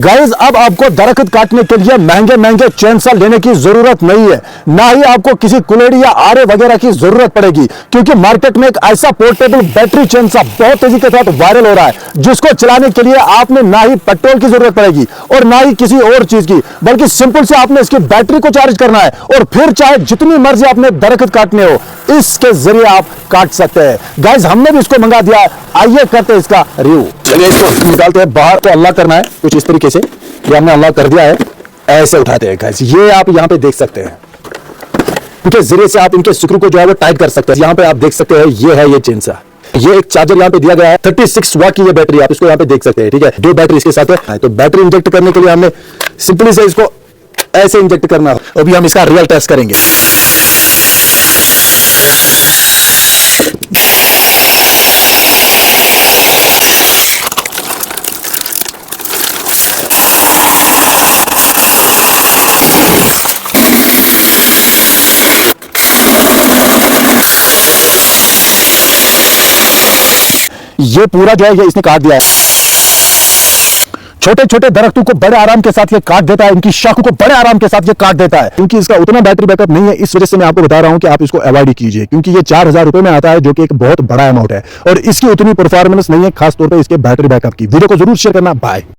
Guys अब आपको दरख्त काटने के लिए महंगे महंगे चेनसा लेने की जरूरत नहीं है, ना ही आपको किसी कुलेड़ी या आरे वगैरह की जरूरत पड़ेगी, क्योंकि मार्केट में एक ऐसा पोर्टेबल बैटरी चेनसा बहुत तेजी के साथ वायरल हो रहा है जिसको चलाने के लिए आपने ना ही पेट्रोल की जरूरत पड़ेगी और ना ही किसी और चीज की, बल्कि सिंपल से आपने इसकी बैटरी को चार्ज करना है और फिर चाहे जितनी मर्जी आपने दरख्त काटने हो इसके जरिए आप काट सकते हैं। गाइस हमने भी इसको मंगा दिया है, आइए करते हैं इसका रिव्यू। चलिए इसको निकालते हैं बाहर, तो अनलॉक करना है कुछ इस तरीके से। ये हमने अनलॉक कर दिया है, ऐसे उठाते हैं गाइस। ये आप यहाँ पे देख सकते हैं, इनके जरिए से आप इनके स्क्रू को जो है वो टाइट कर सकते हैं। यहाँ पे आप देख सकते हैं ये है ये चेनसा, ये एक चार्जर यहाँ पे दिया गया है, 36 वाट की ये बैटरी, आप इसको यहाँ पे देख सकते हैं। ठीक है, 2 बैटरी इसके साथ है। तो बैटरी इंजेक्ट करने के लिए हमने सिंपली से इसको ऐसे इंजेक्ट करना है। अभी हम इसका रियल टेस्ट करेंगे। ये पूरा जो है ये इसने काट दिया है। छोटे छोटे दरख्तों को बड़े आराम के साथ ये काट देता है, इनकी शाखों को बड़े आराम के साथ ये काट देता है। क्योंकि इसका उतना बैटरी बैकअप नहीं है, इस वजह से मैं आपको बता रहा हूं कि आप इसको अवॉइड कीजिए, क्योंकि ये 4000 रुपए में आता है, जो कि एक बहुत बड़ा अमाउंट है और इसकी उतनी परफॉर्मेंस नहीं है, खासतौर पर इसके बैटरी बैकअप की। वीडियो को जरूर शेयर करना। बाय।